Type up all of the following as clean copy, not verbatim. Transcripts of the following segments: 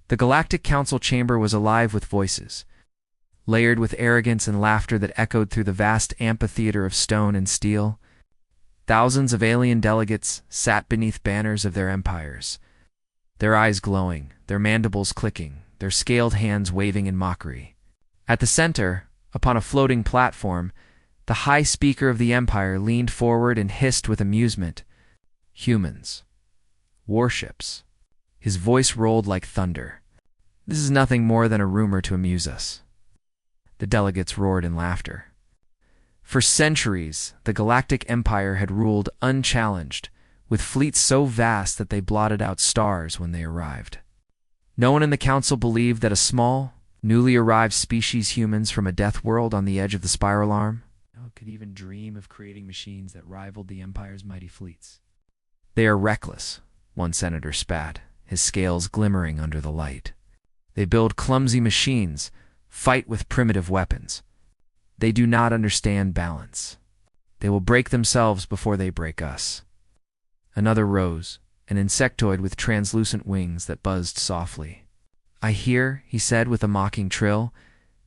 The Galactic Council chamber was alive with voices, layered with arrogance and laughter that echoed through the vast amphitheater of stone and steel. Thousands of alien delegates sat beneath banners of their empires, their eyes glowing, their mandibles clicking, their scaled hands waving in mockery. At the center, upon a floating platform, the High Speaker of the Empire leaned forward and hissed with amusement. "Humans. Warships." His voice rolled like thunder. "This is nothing more than a rumor to amuse us." The delegates roared in laughter. For centuries, the Galactic Empire had ruled unchallenged, with fleets so vast that they blotted out stars when they arrived. No one in the council believed that a small, newly arrived species, humans from a death world on the edge of the spiral arm, could even dream of creating machines that rivaled the Empire's mighty fleets. "They are reckless," one senator spat, his scales glimmering under the light. "They build clumsy machines, fight with primitive weapons. They do not understand balance. They will break themselves before they break us." Another rose, an insectoid with translucent wings that buzzed softly. "I hear," he said with a mocking trill,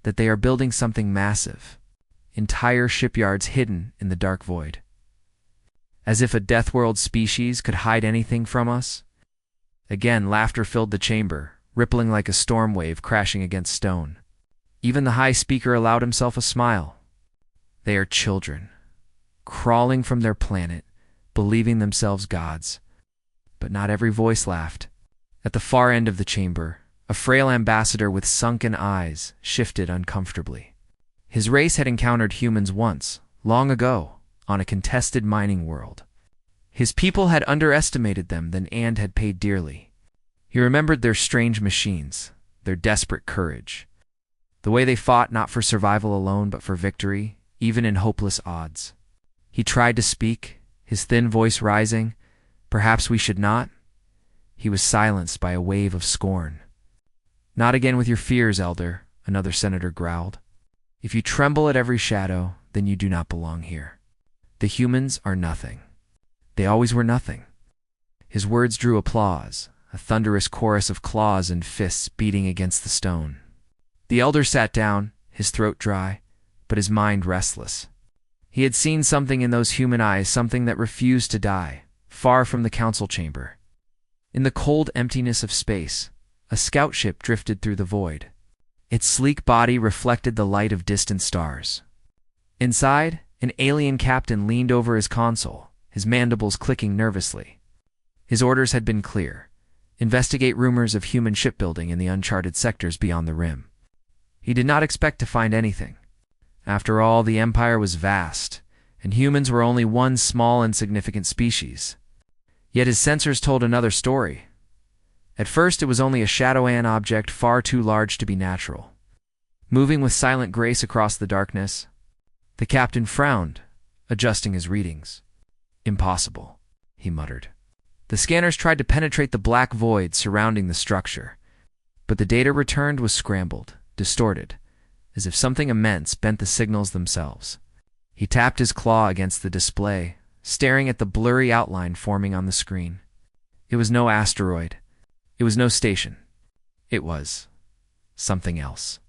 "that they are building something massive. Entire shipyards hidden in the dark void. As if a death-world species could hide anything from us." Again, laughter filled the chamber, rippling like a storm wave crashing against stone. Even the High Speaker allowed himself a smile. "They are children, crawling from their planet, believing themselves gods." But not every voice laughed. At the far end of the chamber, a frail ambassador with sunken eyes shifted uncomfortably. His race had encountered humans once, long ago, on a contested mining world. His people had underestimated them then and had paid dearly. He remembered their strange machines, their desperate courage, the way they fought not for survival alone but for victory, even in hopeless odds. He tried to speak, his thin voice rising. "Perhaps we should not." He was silenced by a wave of scorn. "Not again with your fears, Elder," another senator growled. "If you tremble at every shadow, then you do not belong here. The humans are nothing. They always were nothing." His words drew applause, a thunderous chorus of claws and fists beating against the stone. The elder sat down, his throat dry, but his mind restless. He had seen something in those human eyes, something that refused to die, far from the council chamber. In the cold emptiness of space, a scout ship drifted through the void. Its sleek body reflected the light of distant stars. Inside, an alien captain leaned over his console, his mandibles clicking nervously. His orders had been clear: investigate rumors of human shipbuilding in the uncharted sectors beyond the rim. He did not expect to find anything. After all, the Empire was vast, and humans were only one small insignificant species. Yet his sensors told another story. At first, it was only a shadow-an object far too large to be natural. Moving with silent grace across the darkness, the captain frowned, adjusting his readings. "Impossible," he muttered. The scanners tried to penetrate the black void surrounding the structure, but the data returned was scrambled, distorted, as if something immense bent the signals themselves. He tapped his claw against the display, staring at the blurry outline forming on the screen. It was no asteroid. It was no station. It was something else.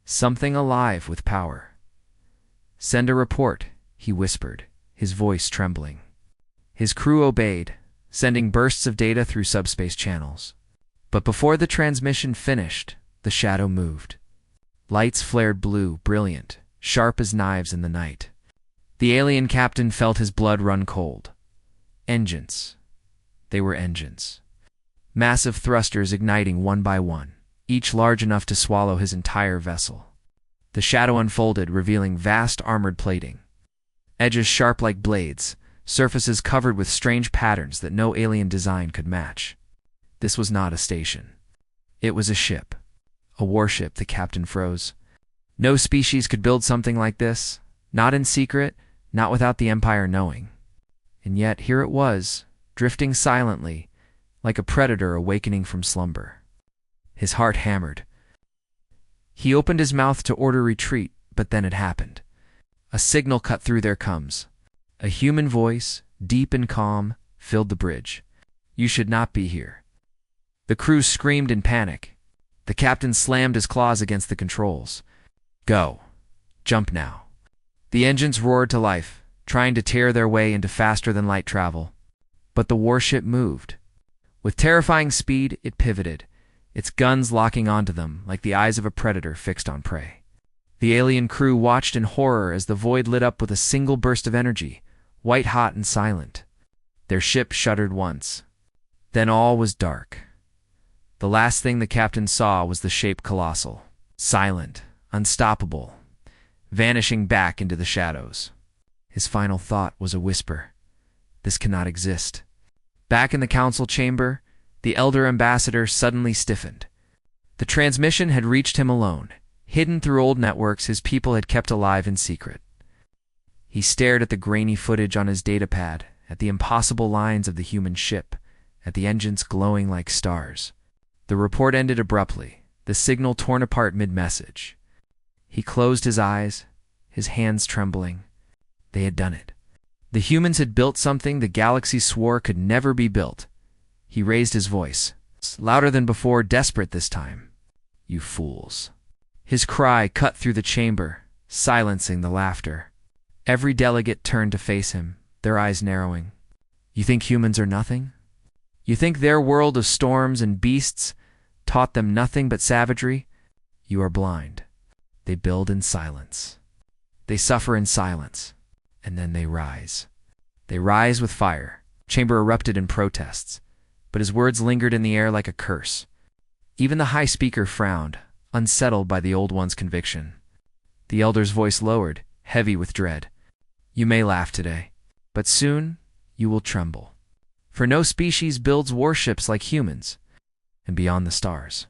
Something alive with power. "Send a report," he whispered, his voice trembling. His crew obeyed, sending bursts of data through subspace channels. But before the transmission finished, the shadow moved. Lights flared blue, brilliant, sharp as knives in the night. The alien captain felt his blood run cold. Engines. They were engines. Massive thrusters igniting one by one, each large enough to swallow his entire vessel. The shadow unfolded, revealing vast armored plating. Edges sharp like blades, surfaces covered with strange patterns that no alien design could match. This was not a station. It was a ship. A warship, the captain froze. No species could build something like this, not in secret, not without the Empire knowing. And yet here it was, drifting silently, like a predator awakening from slumber. His heart hammered. He opened his mouth to order retreat, but then it happened. A signal cut through their comms. A human voice, deep and calm, filled the bridge. "You should not be here." The crew screamed in panic. The captain slammed his claws against the controls. Go. Jump now. The engines roared to life, trying to tear their way into faster-than-light travel. But the warship moved. With terrifying speed, it pivoted, its guns locking onto them like the eyes of a predator fixed on prey. The alien crew watched in horror as the void lit up with a single burst of energy, white-hot and silent. Their ship shuddered once. Then all was dark. The last thing the captain saw was the shape colossal, silent, unstoppable, vanishing back into the shadows. His final thought was a whisper. This cannot exist. Back in the council chamber, the elder ambassador suddenly stiffened. The transmission had reached him alone, hidden through old networks his people had kept alive in secret. He stared at the grainy footage on his datapad, at the impossible lines of the human ship, at the engines glowing like stars. The report ended abruptly, the signal torn apart mid-message. He closed his eyes, his hands trembling. They had done it. The humans had built something the galaxy swore could never be built. He raised his voice, louder than before, desperate this time. You fools. His cry cut through the chamber, silencing the laughter. Every delegate turned to face him, their eyes narrowing. You think humans are nothing? You think their world of storms and beasts taught them nothing but savagery? You are blind. They build in silence. They suffer in silence. And then they rise. They rise with fire. Chamber erupted in protests, but his words lingered in the air like a curse. Even the high speaker frowned, unsettled by the old one's conviction. The elder's voice lowered, heavy with dread. You may laugh today, but soon you will tremble. For no species builds warships like humans, and beyond the stars.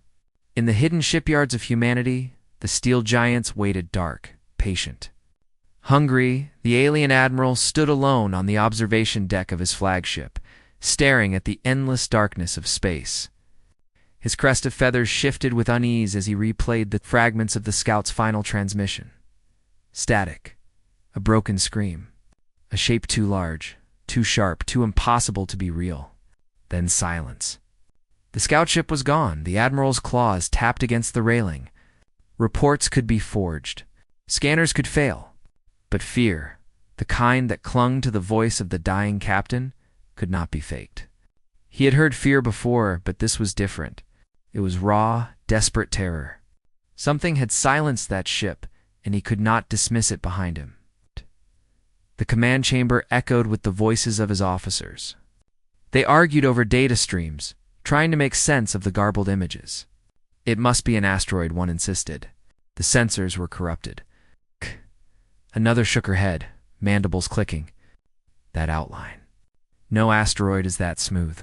In the hidden shipyards of humanity, the steel giants waited dark, patient. Hungry, the alien admiral stood alone on the observation deck of his flagship, staring at the endless darkness of space. His crest of feathers shifted with unease as he replayed the fragments of the scout's final transmission. Static. A broken scream. A shape too large, too sharp, too impossible to be real. Then silence. The scout ship was gone, the admiral's claws tapped against the railing. Reports could be forged. Scanners could fail. But fear, the kind that clung to the voice of the dying captain, could not be faked. He had heard fear before, but this was different. It was raw, desperate terror. Something had silenced that ship, and he could not dismiss it behind him. The command chamber echoed with the voices of his officers. They argued over data streams, trying to make sense of the garbled images. It must be an asteroid, one insisted. The sensors were corrupted. Another shook her head, mandibles clicking. That outline. No asteroid is that smooth.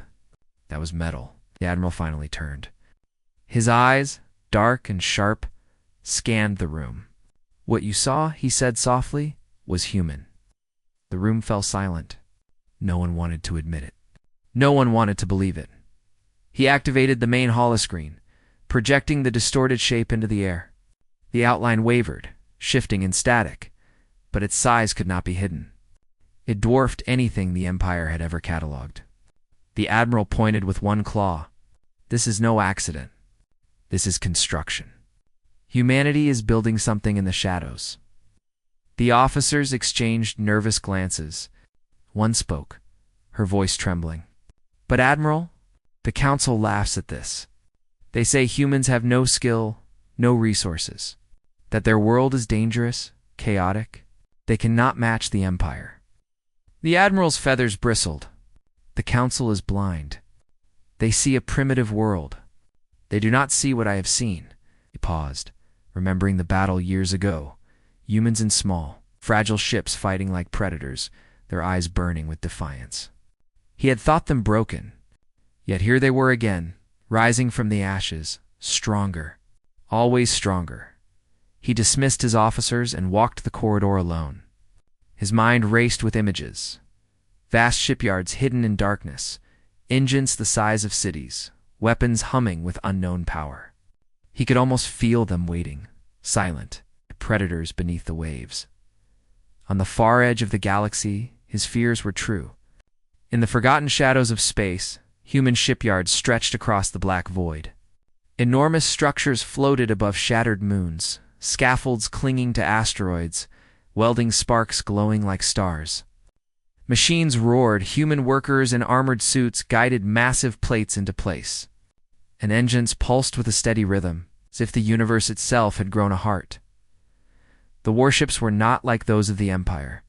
That was metal. The admiral finally turned. His eyes, dark and sharp, scanned the room. What you saw, he said softly, was human. The room fell silent. No one wanted to admit it. No one wanted to believe it. He activated the main holoscreen, projecting the distorted shape into the air. The outline wavered, shifting in static, but its size could not be hidden. It dwarfed anything the Empire had ever catalogued. The admiral pointed with one claw. This is no accident. This is construction. Humanity is building something in the shadows. The officers exchanged nervous glances. One spoke, her voice trembling. But Admiral, the Council laughs at this. They say humans have no skill, no resources. That their world is dangerous, chaotic. They cannot match the Empire. The Admiral's feathers bristled. The Council is blind. They see a primitive world. They do not see what I have seen. He paused, remembering the battle years ago. Humans in small, fragile ships fighting like predators, their eyes burning with defiance. He had thought them broken. Yet here they were again, rising from the ashes, stronger, always stronger. He dismissed his officers and walked the corridor alone. His mind raced with images. Vast shipyards hidden in darkness, engines the size of cities, weapons humming with unknown power. He could almost feel them waiting, silent, predators beneath the waves. On the far edge of the galaxy, his fears were true. In the forgotten shadows of space, human shipyards stretched across the black void. Enormous structures floated above shattered moons, scaffolds clinging to asteroids, welding sparks glowing like stars. Machines roared, human workers in armored suits guided massive plates into place. And engines pulsed with a steady rhythm, as if the universe itself had grown a heart. The warships were not like those of the Empire.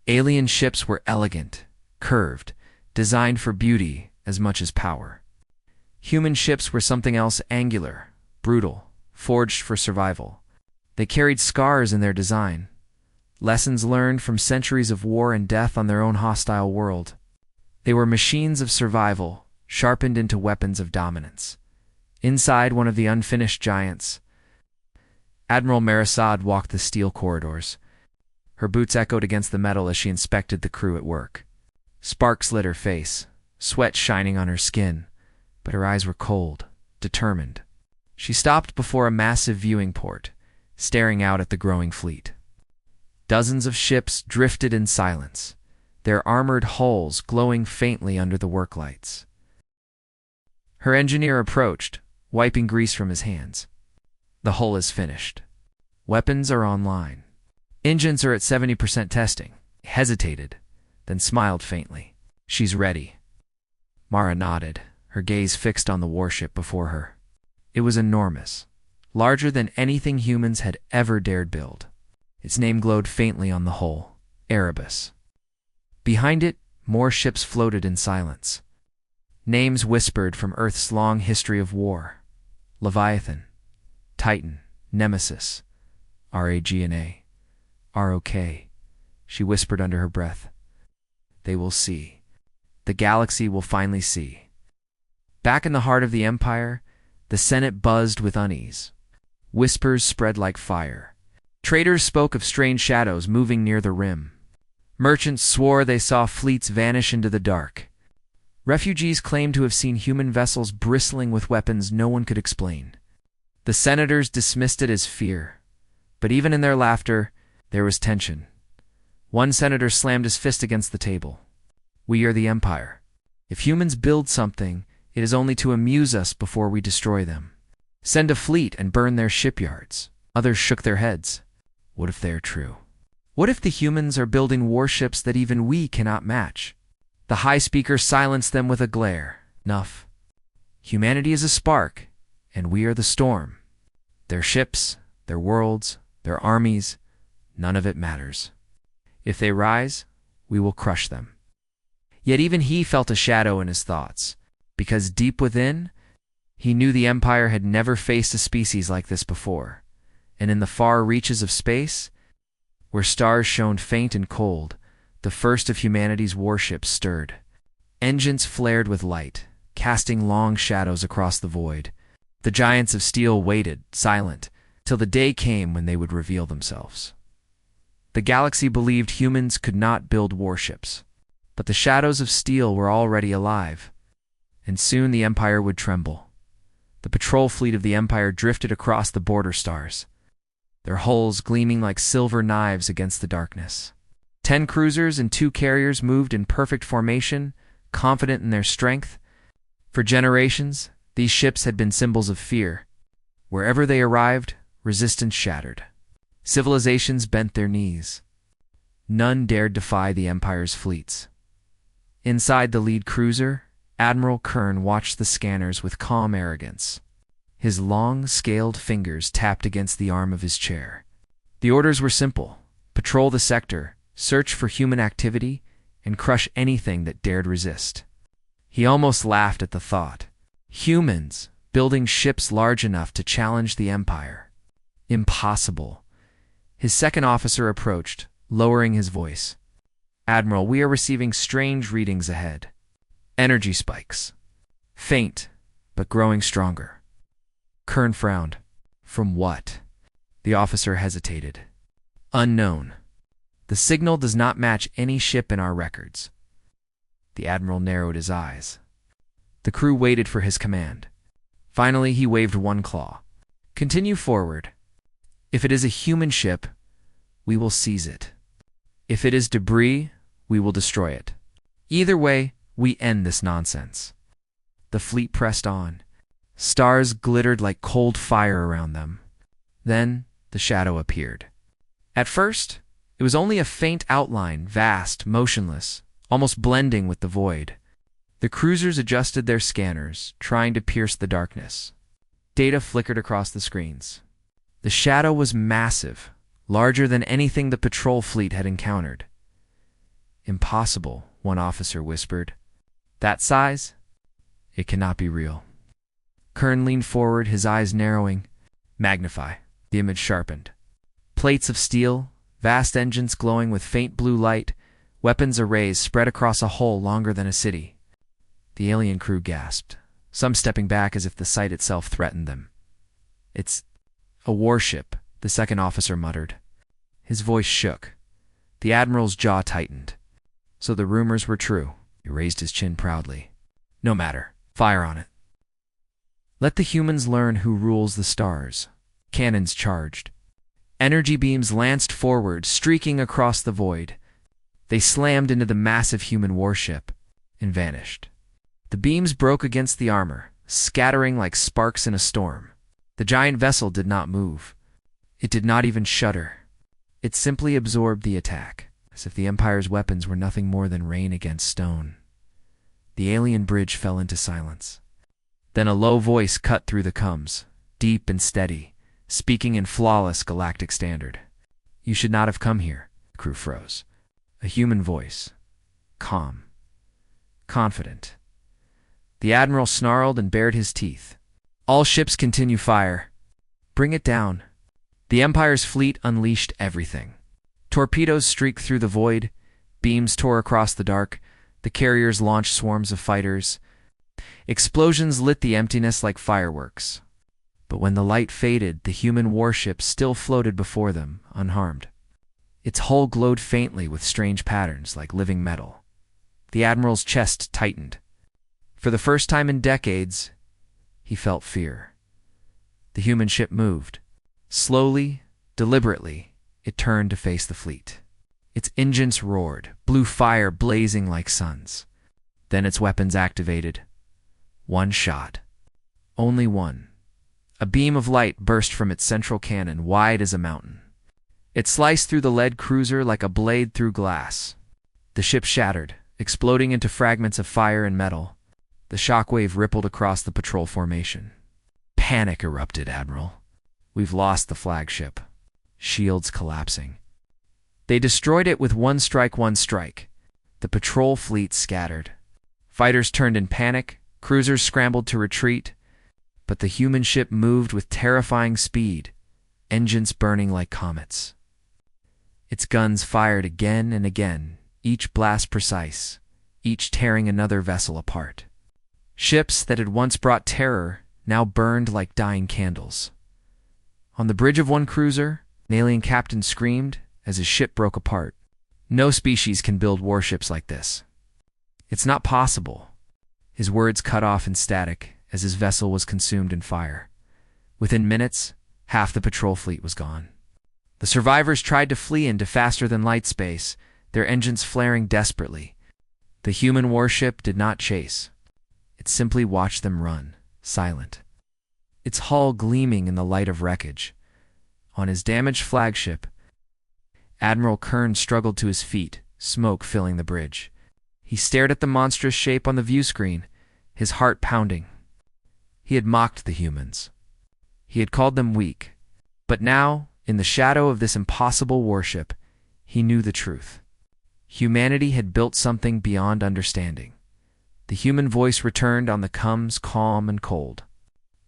Alien ships were elegant, curved, designed for beauty as much as power. Human ships were something else, angular, brutal, forged for survival. They carried scars in their design, lessons learned from centuries of war and death on their own hostile world. They were machines of survival, sharpened into weapons of dominance. Inside one of the unfinished giants, Admiral Marisad walked the steel corridors. Her boots echoed against the metal as she inspected the crew at work. Sparks lit her face, sweat shining on her skin, but her eyes were cold, determined. She stopped before a massive viewing port, staring out at the growing fleet. Dozens of ships drifted in silence, their armored hulls glowing faintly under the work lights. Her engineer approached, wiping grease from his hands. The hull is finished. Weapons are online. Engines are at 70% testing. He hesitated, then smiled faintly. She's ready. Mara nodded, her gaze fixed on the warship before her. It was enormous, larger than anything humans had ever dared build. Its name glowed faintly on the hull, Erebus. Behind it, more ships floated in silence. Names whispered from Earth's long history of war. Leviathan, Titan, Nemesis, Ragna, ROK. She whispered under her breath. They will see. The galaxy will finally see. Back in the heart of the Empire, the Senate buzzed with unease. Whispers spread like fire. Traders spoke of strange shadows moving near the rim. Merchants swore they saw fleets vanish into the dark. Refugees claimed to have seen human vessels bristling with weapons no one could explain. The senators dismissed it as fear, but even in their laughter, there was tension. One senator slammed his fist against the table. We are the Empire. If humans build something, it is only to amuse us before we destroy them. Send a fleet and burn their shipyards. Others shook their heads. What if they are true? What if the humans are building warships that even we cannot match? The high speaker silenced them with a glare. Enough. Humanity is a spark, and we are the storm. Their ships, their worlds, their armies, none of it matters. If they rise, we will crush them. Yet even he felt a shadow in his thoughts, because deep within, he knew the Empire had never faced a species like this before, and in the far reaches of space, where stars shone faint and cold, the first of humanity's warships stirred. Engines flared with light, casting long shadows across the void. The giants of steel waited, silent, till the day came when they would reveal themselves. The galaxy believed humans could not build warships, but the shadows of steel were already alive, and soon the Empire would tremble. The patrol fleet of the Empire drifted across the border stars, their hulls gleaming like silver knives against the darkness. 10 cruisers and 2 carriers moved in perfect formation, confident in their strength. For generations, these ships had been symbols of fear. Wherever they arrived, resistance shattered. Civilizations bent their knees. None dared defy the Empire's fleets. Inside the lead cruiser, Admiral Kern watched the scanners with calm arrogance. His long, scaled fingers tapped against the arm of his chair. The orders were simple. Patrol the sector, search for human activity, and crush anything that dared resist. He almost laughed at the thought. Humans building ships large enough to challenge the Empire. Impossible. His second officer approached, lowering his voice. Admiral, we are receiving strange readings ahead. Energy spikes. Faint, but growing stronger. Kern frowned. From what? The officer hesitated. Unknown. The signal does not match any ship in our records. The Admiral narrowed his eyes. The crew waited for his command. Finally, he waved one claw. Continue forward. If it is a human ship, we will seize it. If it is debris, we will destroy it. Either way, we end this nonsense. The fleet pressed on, Stars glittered like cold fire around them. Then the shadow appeared. At first, it was only a faint outline, vast, motionless, almost blending with the void. The cruisers adjusted their scanners, trying to pierce the darkness. Data flickered across the screens. The shadow was massive, larger than anything the patrol fleet had encountered. "Impossible," one officer whispered. "That size? It cannot be real." Kern leaned forward, his eyes narrowing. "Magnify." The image sharpened. Plates of steel, vast engines glowing with faint blue light, weapons arrays spread across a hull longer than a city. The alien crew gasped, some stepping back as if the sight itself threatened them. "It's a warship," the second officer muttered. His voice shook. The admiral's jaw tightened. So the rumors were true. He raised his chin proudly. "No matter. Fire on it. Let the humans learn who rules the stars." Cannons charged. Energy beams lanced forward, streaking across the void. They slammed into the massive human warship and vanished. The beams broke against the armor, scattering like sparks in a storm. The giant vessel did not move. It did not even shudder. It simply absorbed the attack, as if the Empire's weapons were nothing more than rain against stone. The alien bridge fell into silence. Then a low voice cut through the comms, deep and steady, speaking in flawless galactic standard. "You should not have come here." The crew froze. A human voice. Calm. Confident. The admiral snarled and bared his teeth. "All ships continue fire. Bring it down." The Empire's fleet unleashed everything. Torpedoes streaked through the void. Beams tore across the dark. The carriers launched swarms of fighters. Explosions lit the emptiness like fireworks. But when the light faded, the human warship still floated before them, unharmed. Its hull glowed faintly with strange patterns like living metal. The admiral's chest tightened. For the first time in decades, he felt fear. The human ship moved. Slowly, deliberately, it turned to face the fleet. Its engines roared, blue fire blazing like suns. Then its weapons activated. One shot. Only one. A beam of light burst from its central cannon, wide as a mountain. It sliced through the lead cruiser like a blade through glass. The ship shattered, exploding into fragments of fire and metal. The shockwave rippled across the patrol formation. Panic erupted, Admiral. "We've lost the flagship." Shields collapsing. They destroyed it with one strike. The patrol fleet scattered. Fighters turned in panic, cruisers scrambled to retreat, but the human ship moved with terrifying speed, engines burning like comets. Its guns fired again and again, each blast precise, each tearing another vessel apart. Ships that had once brought terror now burned like dying candles. On the bridge of one cruiser, an alien captain screamed as his ship broke apart. "No species can build warships like this. It's not possible." His words cut off in static as his vessel was consumed in fire. Within minutes, half the patrol fleet was gone. The survivors tried to flee into faster-than-light space, their engines flaring desperately. The human warship did not chase. It simply watched them run, silent. Its hull gleaming in the light of wreckage. On his damaged flagship, Admiral Kern struggled to his feet, smoke filling the bridge. He stared at the monstrous shape on the view screen, his heart pounding. He had mocked the humans. He had called them weak. But now, in the shadow of this impossible warship, he knew the truth. Humanity had built something beyond understanding. The human voice returned on the comms, calm and cold.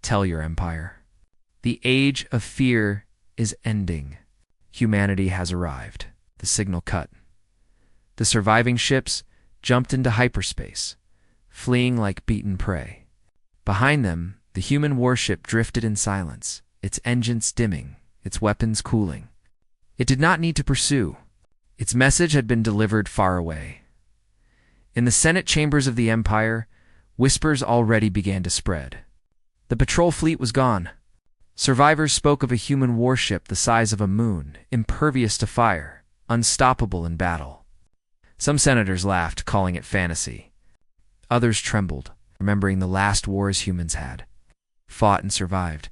"Tell your empire. The age of fear is ending. Humanity has arrived." The signal cut. The surviving ships jumped into hyperspace, fleeing like beaten prey. Behind them, the human warship drifted in silence, its engines dimming, its weapons cooling. It did not need to pursue. Its message had been delivered far away. In the Senate chambers of the Empire, whispers already began to spread. The patrol fleet was gone. Survivors spoke of a human warship the size of a moon, impervious to fire, unstoppable in battle. Some senators laughed, calling it fantasy. Others trembled, remembering the last wars humans had. fought and survived.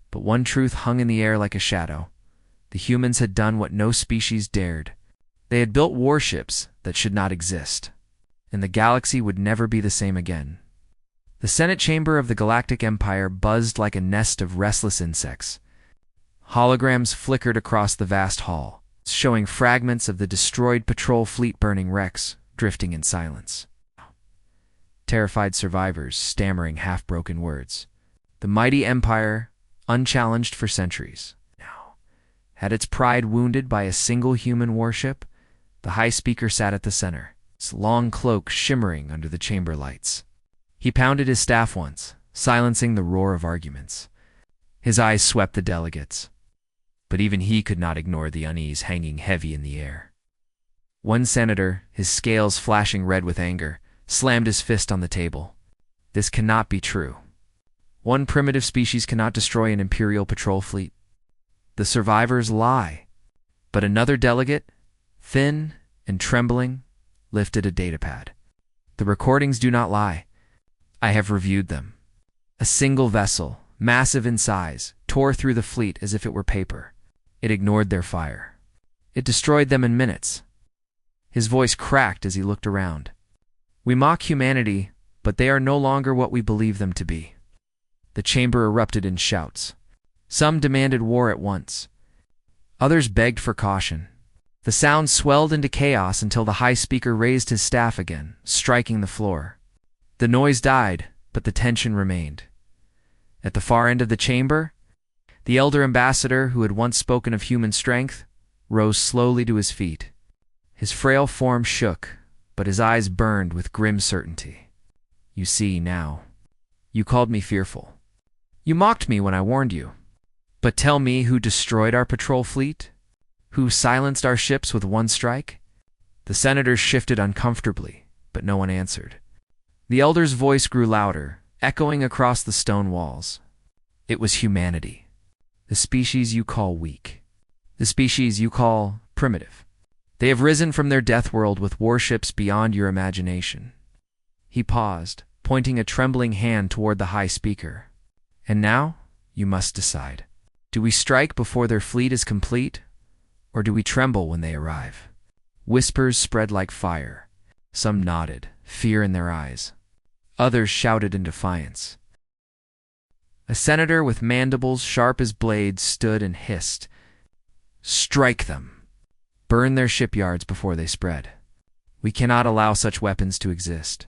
But one truth hung in the air like a shadow. The humans had done what no species dared. They had built warships that should not exist, and the galaxy would never be the same again. The Senate chamber of the Galactic Empire buzzed like a nest of restless insects. Holograms flickered across the vast hall, showing fragments of the destroyed patrol fleet burning wrecks, drifting in silence. Terrified survivors stammering half-broken words. The mighty empire, unchallenged for centuries, now had its pride wounded by a single human warship. The High Speaker sat at the center, his long cloak shimmering under the chamber lights. He pounded his staff once, silencing the roar of arguments. His eyes swept the delegates, but even he could not ignore the unease hanging heavy in the air. One senator, his scales flashing red with anger, slammed his fist on the table. This cannot be true. One primitive species cannot destroy an Imperial patrol fleet. The survivors lie. But another delegate, thin and trembling, lifted a datapad. The recordings do not lie. I have reviewed them. A single vessel, massive in size, tore through the fleet as if it were paper. It ignored their fire. It destroyed them in minutes. His voice cracked as he looked around. We mock humanity, but they are no longer what we believe them to be. The chamber erupted in shouts. Some demanded war at once. Others begged for caution. The sound swelled into chaos until the High Speaker raised his staff again, striking the floor. The noise died, but the tension remained. At the far end of the chamber, the elder ambassador, who had once spoken of human strength, rose slowly to his feet. His frail form shook, but his eyes burned with grim certainty. You see now. You called me fearful. You mocked me when I warned you. But tell me who destroyed our patrol fleet? Who silenced our ships with one strike? The senators shifted uncomfortably, but no one answered. The elder's voice grew louder, echoing across the stone walls. It was humanity. The species you call weak. The species you call primitive. They have risen from their death world with warships beyond your imagination. He paused, pointing a trembling hand toward the High Speaker. And now, you must decide. Do we strike before their fleet is complete, or do we tremble when they arrive? Whispers spread like fire. Some nodded, fear in their eyes. Others shouted in defiance. A senator with mandibles sharp as blades stood and hissed. Strike them! Burn their shipyards before they spread. We cannot allow such weapons to exist.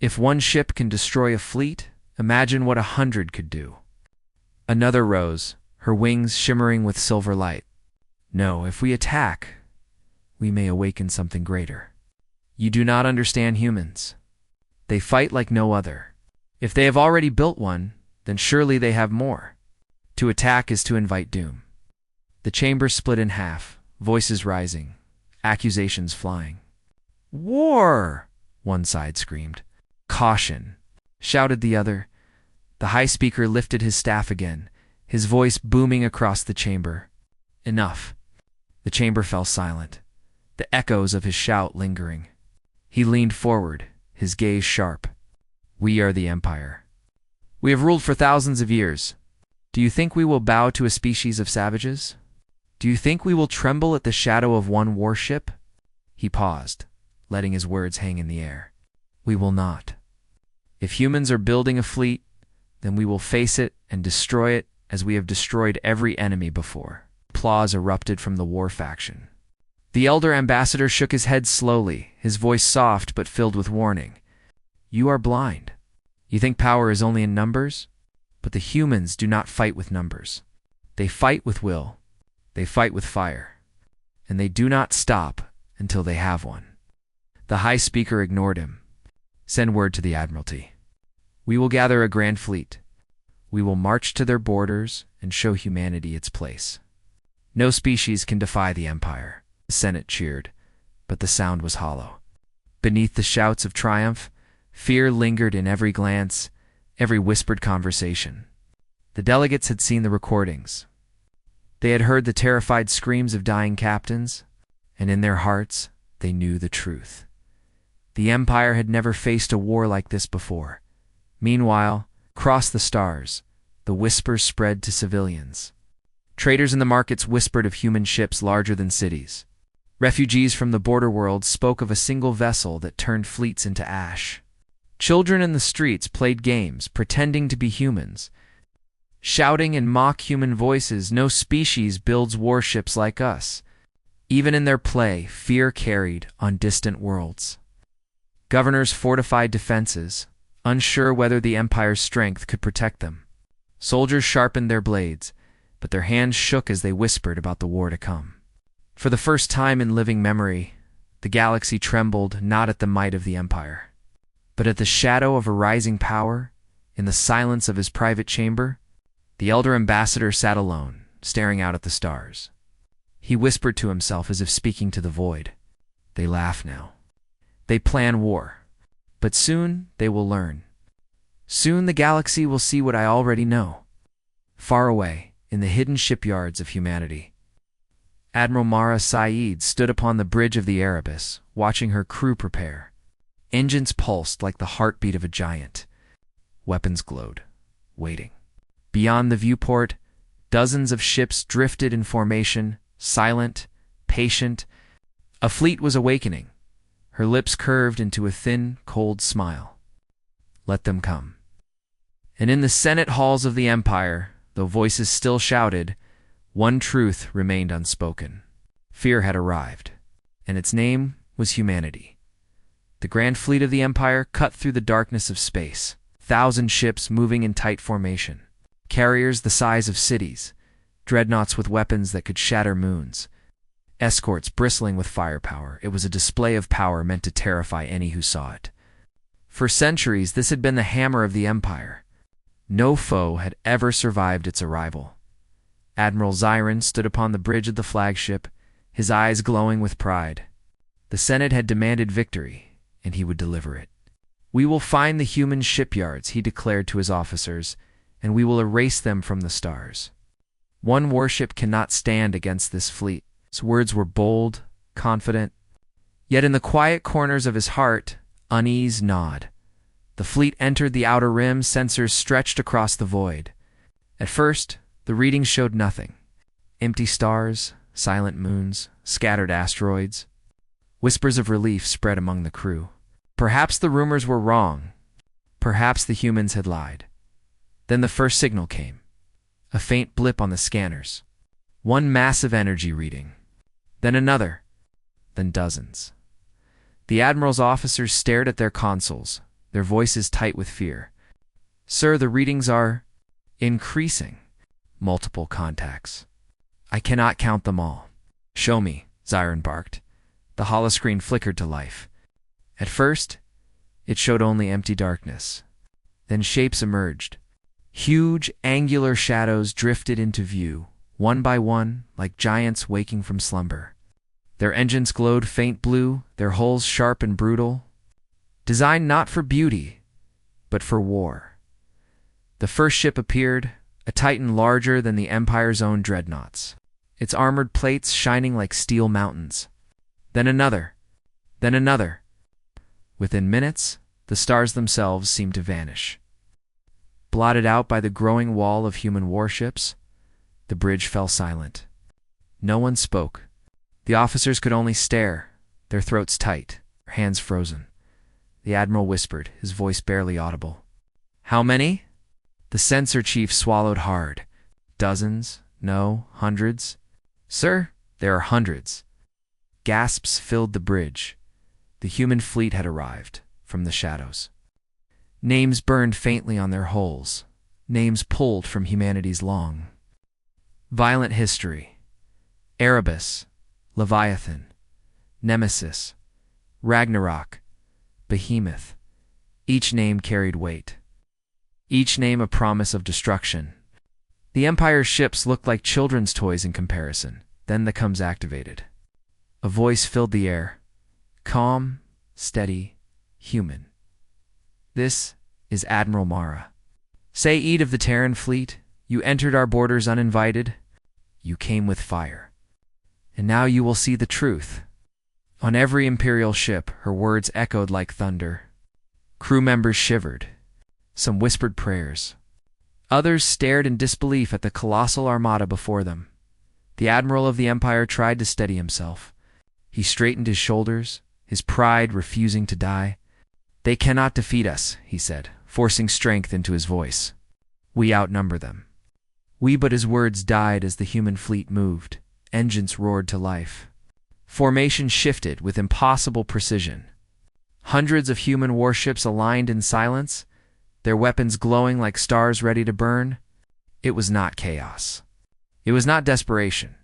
If one ship can destroy a fleet, imagine what 100 could do. Another rose, her wings shimmering with silver light. No, if we attack, we may awaken something greater. You do not understand humans. They fight like no other. If they have already built one, then surely they have more. To attack is to invite doom. The chamber split in half, voices rising, accusations flying. War! One side screamed. Caution! Shouted the other. The High Speaker lifted his staff again, his voice booming across the chamber. Enough. The chamber fell silent, the echoes of his shout lingering. He leaned forward, his gaze sharp. We are the Empire. We have ruled for thousands of years. Do you think we will bow to a species of savages? Do you think we will tremble at the shadow of one warship? He paused, letting his words hang in the air. We will not. If humans are building a fleet, then we will face it and destroy it as we have destroyed every enemy before. Applause erupted from the war faction. The elder ambassador shook his head slowly, his voice soft but filled with warning. You are blind. You think power is only in numbers? But the humans do not fight with numbers. They fight with will. They fight with fire. And they do not stop until they have one. The High Speaker ignored him. Send word to the Admiralty. We will gather a grand fleet. We will march to their borders and show humanity its place. No species can defy the Empire. The Senate cheered, but the sound was hollow. Beneath the shouts of triumph, fear lingered in every glance, every whispered conversation. The delegates had seen the recordings. They had heard the terrified screams of dying captains, and in their hearts they knew the truth. The Empire had never faced a war like this before. Meanwhile, across the stars, The whispers spread to civilians. Traders in the markets whispered of human ships larger than cities. Refugees from the border world spoke of a single vessel that turned fleets into ash. Children in the streets played games, pretending to be humans, shouting in mock-human voices, "No species builds warships like us." Even in their play, fear carried on distant worlds. Governors fortified defenses, unsure whether the Empire's strength could protect them. Soldiers sharpened their blades, but their hands shook as they whispered about the war to come. For the first time in living memory, the galaxy trembled not at the might of the Empire, but at the shadow of a rising power. In the silence of his private chamber, the elder ambassador sat alone, staring out at the stars. He whispered to himself as if speaking to the void. They laugh now. They plan war. But soon they will learn. Soon the galaxy will see what I already know. Far away, in the hidden shipyards of humanity, Admiral Mara Saeed stood upon the bridge of the Erebus, watching her crew prepare. Engines pulsed like the heartbeat of a giant. Weapons glowed, waiting. Beyond the viewport, dozens of ships drifted in formation, silent, patient. A fleet was awakening. Her lips curved into a thin, cold smile. Let them come. And in the Senate halls of the Empire, though voices still shouted, one truth remained unspoken. Fear had arrived, and its name was humanity. The grand fleet of the Empire cut through the darkness of space, 1,000 ships moving in tight formation, carriers the size of cities, dreadnoughts with weapons that could shatter moons, escorts bristling with firepower. It was a display of power meant to terrify any who saw it. For centuries, this had been the hammer of the Empire. No foe had ever survived its arrival. Admiral Zyron stood upon the bridge of the flagship, his eyes glowing with pride. The Senate had demanded victory, and he would deliver it. "We will find the human shipyards," he declared to his officers, "and we will erase them from the stars. One warship cannot stand against this fleet." His words were bold, confident. Yet in the quiet corners of his heart, unease gnawed. The fleet entered the outer rim, sensors stretched across the void. At first, the readings showed nothing. Empty stars, silent moons, scattered asteroids. Whispers of relief spread among the crew. Perhaps the rumors were wrong. Perhaps the humans had lied. Then the first signal came. A faint blip on the scanners. One massive energy reading. Then another. Then dozens. The Admiral's officers stared at their consoles, their voices tight with fear. "Sir, the readings are increasing." Multiple contacts. "I cannot count them all." "Show me," Zyron barked. The holoscreen flickered to life. At first, it showed only empty darkness. Then shapes emerged. Huge, angular shadows drifted into view, one by one, like giants waking from slumber. Their engines glowed faint blue, their hulls sharp and brutal, designed not for beauty, but for war. The first ship appeared, a titan larger than the Empire's own dreadnoughts, its armored plates shining like steel mountains. Then another. Then another. Within minutes, the stars themselves seemed to vanish. Blotted out by the growing wall of human warships, the bridge fell silent. No one spoke. The officers could only stare, their throats tight, their hands frozen. The Admiral whispered, his voice barely audible. "How many?" The censor chief swallowed hard. "Dozens? No, hundreds." "Sir, there are hundreds." Gasps filled the bridge. The human fleet had arrived, from the shadows. Names burned faintly on their hulls, names pulled from humanity's long, violent history. Erebus, Leviathan, Nemesis, Ragnarok, Behemoth. Each name carried weight. Each name a promise of destruction. The Empire's ships looked like children's toys in comparison. Then the comms activated. A voice filled the air. Calm, steady, human. "This is Admiral Mara. Saeed of the Terran fleet, you entered our borders uninvited. You came with fire. And now you will see the truth." On every Imperial ship, her words echoed like thunder. Crew members shivered. Some whispered prayers. Others stared in disbelief at the colossal armada before them. The admiral of the Empire tried to steady himself. He straightened his shoulders, his pride refusing to die. "They cannot defeat us," he said, forcing strength into his voice. "We outnumber them." But his words died as the human fleet moved. Engines roared to life. Formation shifted with impossible precision. Hundreds of human warships aligned in silence, their weapons glowing like stars ready to burn. It was not chaos. It was not desperation.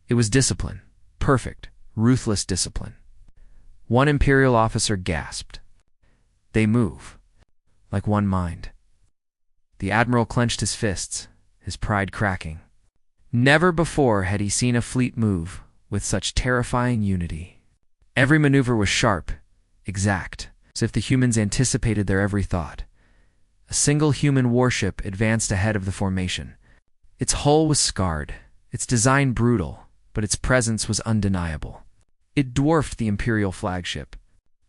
It was discipline. Perfect, ruthless discipline. One Imperial officer gasped. "They move. Like one mind." The admiral clenched his fists, his pride cracking. Never before had he seen a fleet move with such terrifying unity. Every maneuver was sharp, exact, as if the humans anticipated their every thought. A single human warship advanced ahead of the formation. Its hull was scarred, its design brutal, but its presence was undeniable. It dwarfed the Imperial flagship.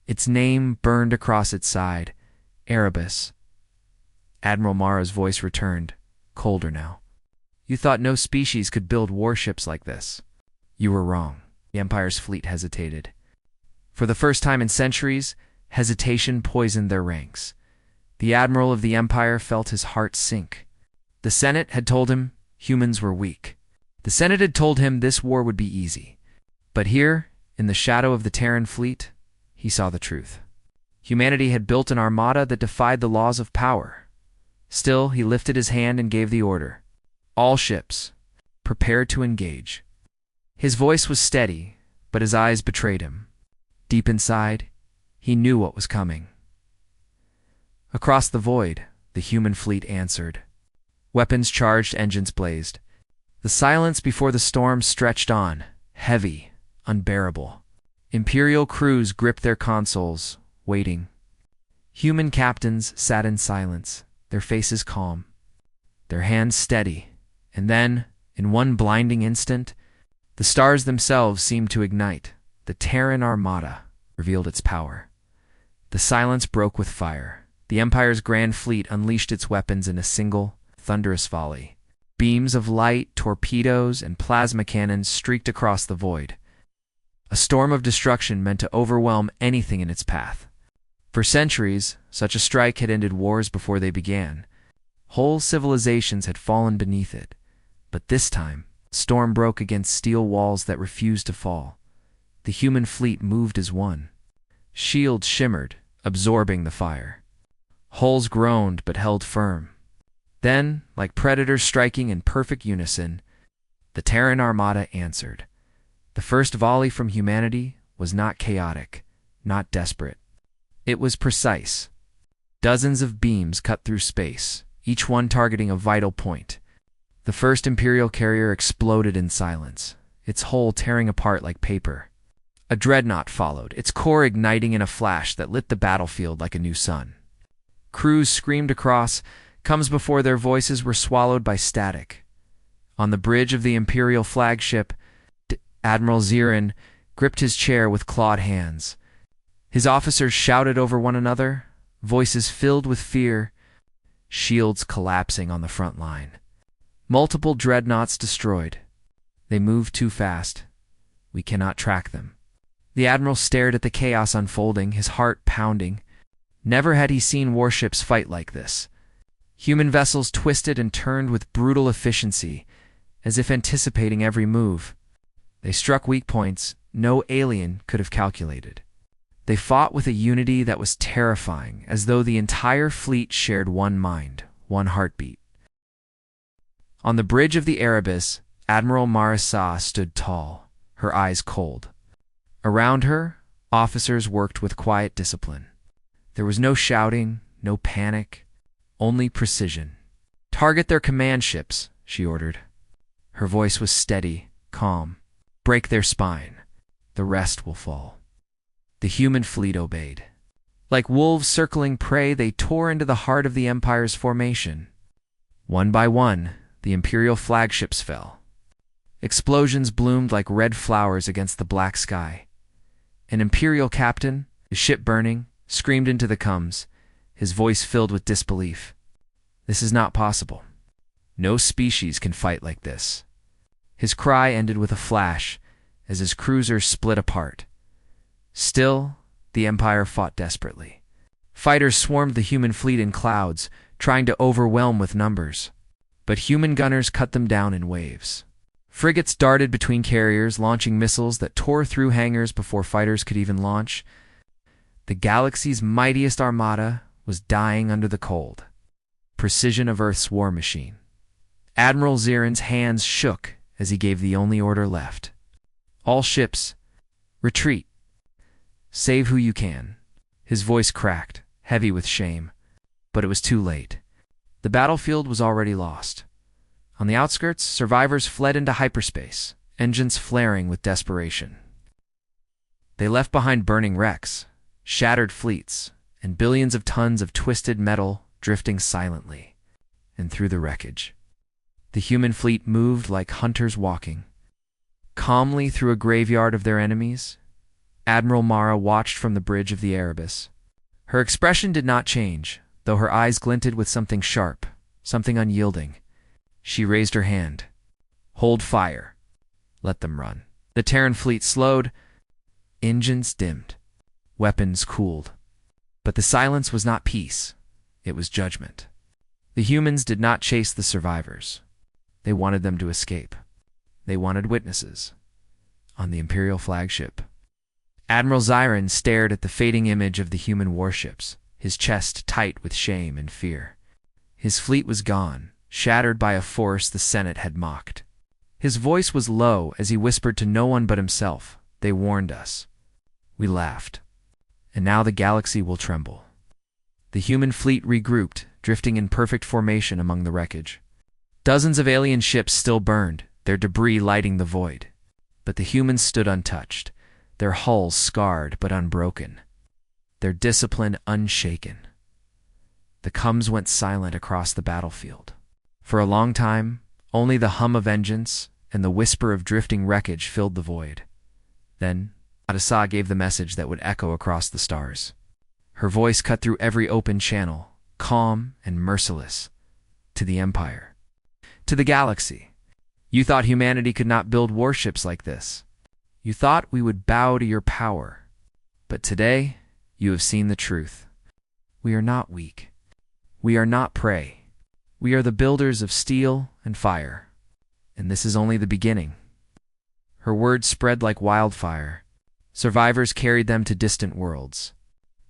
Its name burned across its side, Erebus. Admiral Mara's voice returned, colder now. "You thought no species could build warships like this. You were wrong." The Empire's fleet hesitated. For the first time in centuries, hesitation poisoned their ranks. The admiral of the Empire felt his heart sink. The Senate had told him humans were weak. The Senate had told him this war would be easy. But here, in the shadow of the Terran fleet, he saw the truth. Humanity had built an armada that defied the laws of power. Still, he lifted his hand and gave the order. "All ships, prepare to engage." His voice was steady, but his eyes betrayed him. Deep inside, he knew what was coming. Across the void, the human fleet answered. Weapons charged, engines blazed. The silence before the storm stretched on, heavy, unbearable. Imperial crews gripped their consoles, waiting. Human captains sat in silence, their faces calm, their hands steady, and then, in one blinding instant, the stars themselves seemed to ignite. The Terran armada revealed its power. The silence broke with fire. The Empire's grand fleet unleashed its weapons in a single, thunderous volley. Beams of light, torpedoes, and plasma cannons streaked across the void. A storm of destruction meant to overwhelm anything in its path. For centuries, such a strike had ended wars before they began. Whole civilizations had fallen beneath it. But this time, the storm broke against steel walls that refused to fall. The human fleet moved as one. Shields shimmered, absorbing the fire. Hulls groaned but held firm. Then, like predators striking in perfect unison, the Terran armada answered. The first volley from humanity was not chaotic, not desperate. It was precise. Dozens of beams cut through space, each one targeting a vital point. The first Imperial carrier exploded in silence, its hull tearing apart like paper. A dreadnought followed, its core igniting in a flash that lit the battlefield like a new sun. Crews screamed across, comes before their voices were swallowed by static. On the bridge of the Imperial flagship, Admiral Zirin gripped his chair with clawed hands. His officers shouted over one another, voices filled with fear, shields collapsing on the front line. Multiple dreadnoughts destroyed. They moved too fast. We cannot track them. The admiral stared at the chaos unfolding, his heart pounding. Never had he seen warships fight like this. Human vessels twisted and turned with brutal efficiency, as if anticipating every move. They struck weak points no alien could have calculated. They fought with a unity that was terrifying, as though the entire fleet shared one mind, one heartbeat. On the bridge of the Erebus, Admiral Mara stood tall, her eyes cold. Around her, officers worked with quiet discipline. There was no shouting, no panic, only precision. "Target their command ships," she ordered. Her voice was steady, calm. "Break their spine. The rest will fall." The human fleet obeyed. Like wolves circling prey, they tore into the heart of the Empire's formation. One by one, the Imperial flagships fell. Explosions bloomed like red flowers against the black sky. An Imperial captain, his ship burning, screamed into the comms, his voice filled with disbelief. This is not possible. No species can fight like this. His cry ended with a flash as his cruisers split apart. Still, the Empire fought desperately. Fighters swarmed the human fleet in clouds, trying to overwhelm with numbers. But human gunners cut them down in waves. Frigates darted between carriers, launching missiles that tore through hangars before fighters could even launch. The galaxy's mightiest armada was dying under the cold precision of Earth's war machine. Admiral Zirin's hands shook as he gave the only order left. All ships, retreat. Save who you can. His voice cracked, heavy with shame. But it was too late. The battlefield was already lost. On the outskirts, survivors fled into hyperspace, engines flaring with desperation. They left behind burning wrecks, shattered fleets, and billions of tons of twisted metal drifting silently. And through the wreckage, the human fleet moved like hunters walking. Calmly through a graveyard of their enemies, Admiral Mara watched from the bridge of the Erebus. Her expression did not change, though her eyes glinted with something sharp, something unyielding. She raised her hand. Hold fire. Let them run. The Terran fleet slowed. Engines dimmed. Weapons cooled. But the silence was not peace. It was judgment. The humans did not chase the survivors. They wanted them to escape. They wanted witnesses. On the Imperial flagship, Admiral Zirin stared at the fading image of the human warships, his chest tight with shame and fear. His fleet was gone, shattered by a force the Senate had mocked. His voice was low as he whispered to no one but himself. They warned us. We laughed. And now the galaxy will tremble. The human fleet regrouped, drifting in perfect formation among the wreckage. Dozens of alien ships still burned, their debris lighting the void. But the humans stood untouched, their hulls scarred but unbroken, their discipline unshaken. The Cums went silent across the battlefield. For a long time, only the hum of engines and the whisper of drifting wreckage filled the void. Then, Adasa gave the message that would echo across the stars. Her voice cut through every open channel, calm and merciless. To the Empire. To the galaxy. You thought humanity could not build warships like this. You thought we would bow to your power. But today, you have seen the truth. We are not weak. We are not prey. We are the builders of steel and fire. And this is only the beginning. Her words spread like wildfire. Survivors carried them to distant worlds.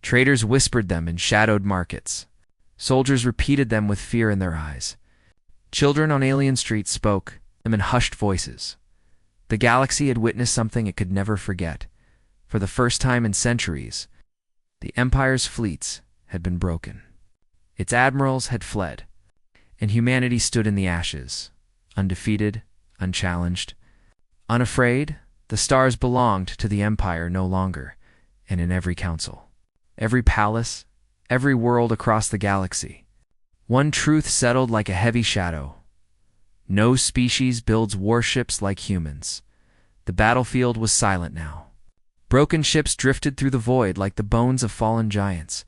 Traders whispered them in shadowed markets. Soldiers repeated them with fear in their eyes. Children on alien streets spoke them in hushed voices. The galaxy had witnessed something it could never forget. For the first time in centuries, the Empire's fleets had been broken. Its admirals had fled, and humanity stood in the ashes, undefeated, unchallenged. Unafraid, the stars belonged to the Empire no longer, and in every council, every palace, every world across the galaxy, one truth settled like a heavy shadow. No species builds warships like humans. The battlefield was silent now. Broken ships drifted through the void like the bones of fallen giants.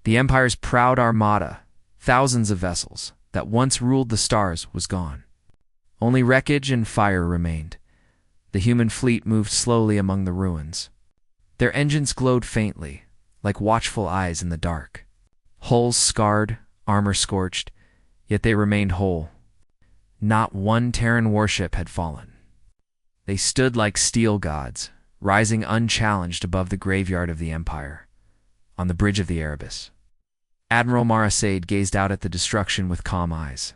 The Empire's proud armada, thousands of vessels that once ruled the stars, was gone. Only wreckage and fire remained. The human fleet moved slowly among the ruins. Their engines glowed faintly, like watchful eyes in the dark. Hulls scarred, armor scorched, yet they remained whole. Not one Terran warship had fallen. They stood like steel gods, rising unchallenged above the graveyard of the Empire, on the bridge of the Erebus. Admiral Mara Sade gazed out at the destruction with calm eyes.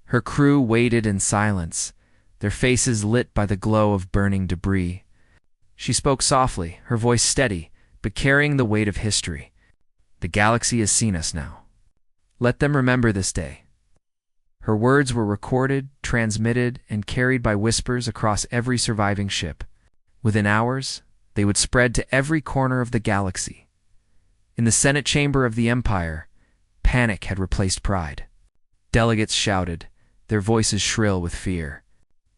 Her crew waited in silence, their faces lit by the glow of burning debris. She spoke softly, her voice steady, but carrying the weight of history. The galaxy has seen us now. Let them remember this day. Her words were recorded, transmitted, and carried by whispers across every surviving ship. Within hours, they would spread to every corner of the galaxy. In the Senate chamber of the Empire, panic had replaced pride. Delegates shouted, their voices shrill with fear.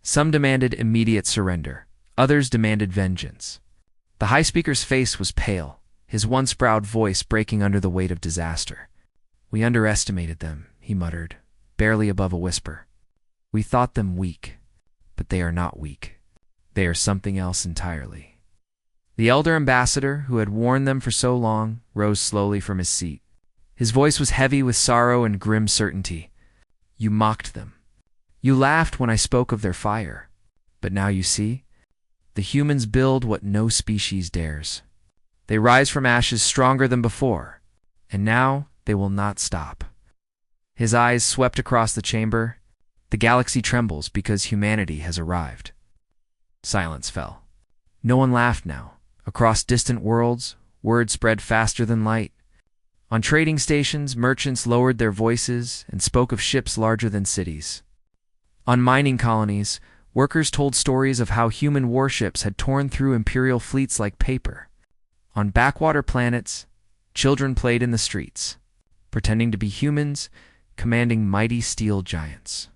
Some demanded immediate surrender. Others demanded vengeance. The High Speaker's face was pale, his once proud voice breaking under the weight of disaster. We underestimated them, he muttered, barely above a whisper. "We thought them weak, but they are not weak. They are something else entirely." The elder ambassador, who had warned them for so long, rose slowly from his seat. His voice was heavy with sorrow and grim certainty. "You mocked them. You laughed when I spoke of their fire. But now you see, the humans build what no species dares. They rise from ashes stronger than before, and now they will not stop." His eyes swept across the chamber. "The galaxy trembles because humanity has arrived." Silence fell. No one laughed now. Across distant worlds, word spread faster than light. On trading stations, merchants lowered their voices and spoke of ships larger than cities. On mining colonies, workers told stories of how human warships had torn through imperial fleets like paper. On backwater planets, children played in the streets, pretending to be humans, commanding mighty steel giants.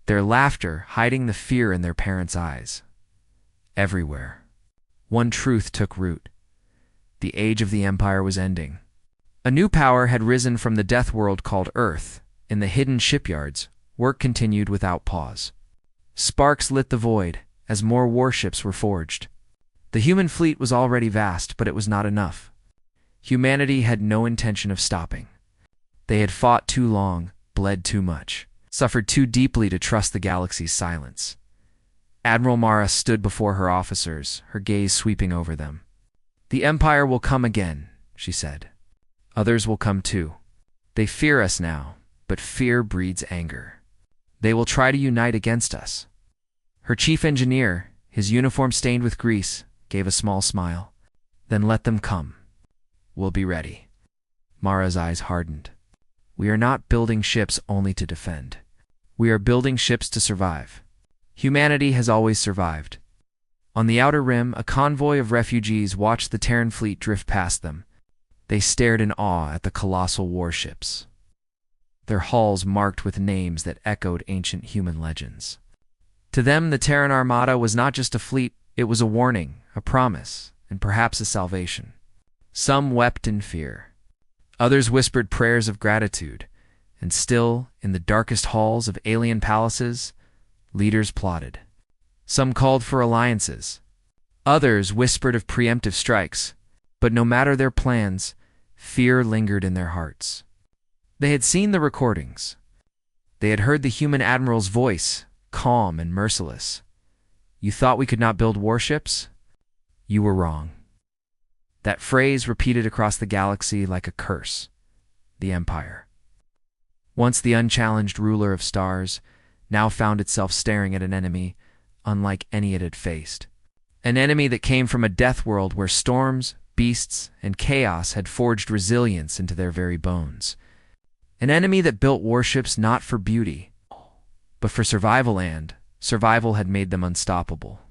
Their laughter hiding the fear in their parents' eyes. Everywhere, one truth took root. The age of the Empire was ending. A new power had risen from the death world called Earth. In the hidden shipyards, work continued without pause. Sparks lit the void as more warships were forged. The human fleet was already vast, but it was not enough. Humanity had no intention of stopping. They had fought too long, bled too much, suffered too deeply to trust the galaxy's silence. Admiral Mara stood before her officers, her gaze sweeping over them. "The Empire will come again," she said. "Others will come too. They fear us now, but fear breeds anger. They will try to unite against us." Her chief engineer, his uniform stained with grease, gave a small smile. "Then let them come. We'll be ready." Mara's eyes hardened. "We are not building ships only to defend. We are building ships to survive. Humanity has always survived." On the outer rim, a convoy of refugees watched the Terran fleet drift past them. They stared in awe at the colossal warships, their hulls marked with names that echoed ancient human legends. To them, the Terran Armada was not just a fleet, it was a warning, a promise, and perhaps a salvation. Some wept in fear. Others whispered prayers of gratitude, and still, in the darkest halls of alien palaces, leaders plotted. Some called for alliances. Others whispered of preemptive strikes, but no matter their plans, fear lingered in their hearts. They had seen the recordings. They had heard the human admiral's voice, calm and merciless. "You thought we could not build warships? You were wrong." That phrase repeated across the galaxy like a curse. The Empire, once the unchallenged ruler of stars, now found itself staring at an enemy unlike any it had faced. An enemy that came from a death world where storms, beasts, and chaos had forged resilience into their very bones. An enemy that built warships not for beauty, but for survival, and survival had made them unstoppable.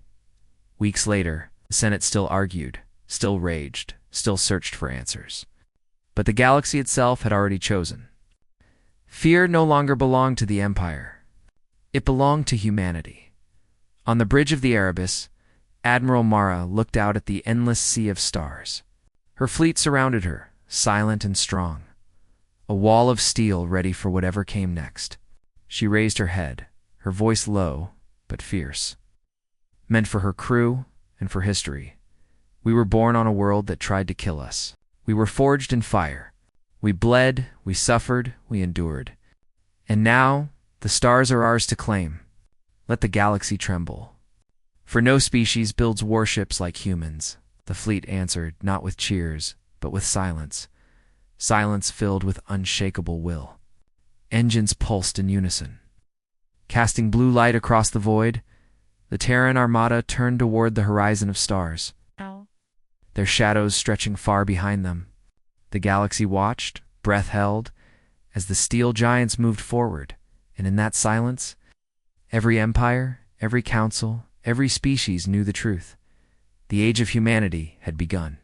Weeks later, the Senate still argued, still raged, still searched for answers. But the galaxy itself had already chosen. Fear no longer belonged to the Empire. It belonged to humanity. On the bridge of the Erebus, Admiral Mara looked out at the endless sea of stars. Her fleet surrounded her, silent and strong. A wall of steel ready for whatever came next. She raised her head, her voice low but fierce. "Meant for her crew and for history. We were born on a world that tried to kill us. We were forged in fire. We bled, we suffered, we endured. And now, the stars are ours to claim. Let the galaxy tremble. For no species builds warships like humans." The fleet answered, not with cheers, but with silence. Silence filled with unshakable will. Engines pulsed in unison. Casting blue light across the void, the Terran Armada turned toward the horizon of stars, their shadows stretching far behind them. The galaxy watched, breath held, as the steel giants moved forward, and in that silence, every empire, every council, every species knew the truth. The age of humanity had begun.